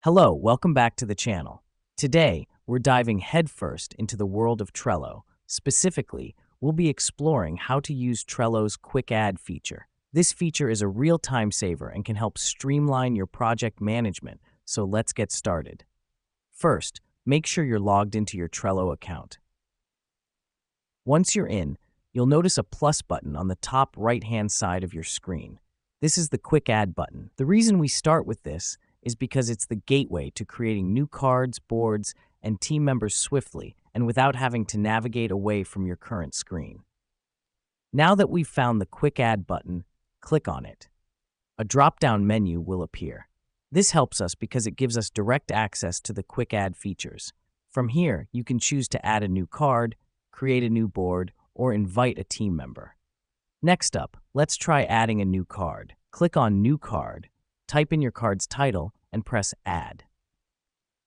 Hello, welcome back to the channel. Today, we're diving headfirst into the world of Trello. Specifically, we'll be exploring how to use Trello's Quick Add feature. This feature is a real time saver and can help streamline your project management, so let's get started. First, make sure you're logged into your Trello account. Once you're in, you'll notice a plus button on the top right-hand side of your screen. This is the Quick Add button. The reason we start with this is because it's the gateway to creating new cards, boards, and team members swiftly and without having to navigate away from your current screen. Now that we've found the Quick Add button, click on it. A drop-down menu will appear. This helps us because it gives us direct access to the Quick Add features. From here, you can choose to add a new card, create a new board, or invite a team member. Next up, let's try adding a new card. Click on New Card, type in your card's title, and press Add.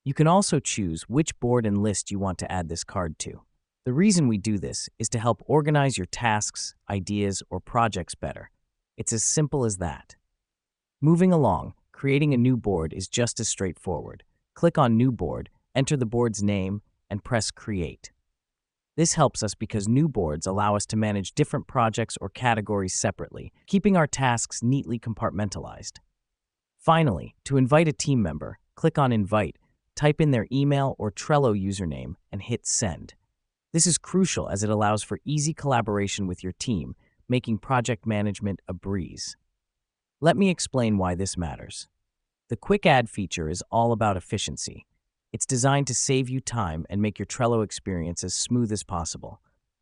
You can also choose which board and list you want to add this card to. The reason we do this is to help organize your tasks, ideas, or projects better. It's as simple as that. Moving along, creating a new board is just as straightforward. Click on New Board, enter the board's name, and press Create. This helps us because new boards allow us to manage different projects or categories separately, keeping our tasks neatly compartmentalized. Finally, to invite a team member, click on Invite, type in their email or Trello username, and hit Send. This is crucial as it allows for easy collaboration with your team, making project management a breeze. Let me explain why this matters. The Quick Add feature is all about efficiency. It's designed to save you time and make your Trello experience as smooth as possible.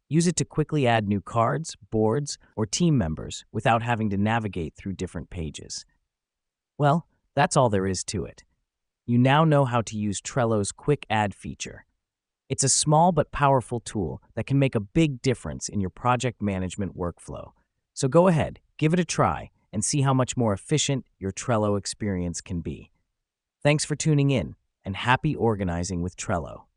Use it to quickly add new cards, boards, or team members without having to navigate through different pages. Well, that's all there is to it. You now know how to use Trello's Quick Add feature. It's a small but powerful tool that can make a big difference in your project management workflow. So go ahead, give it a try, and see how much more efficient your Trello experience can be. Thanks for tuning in, and happy organizing with Trello.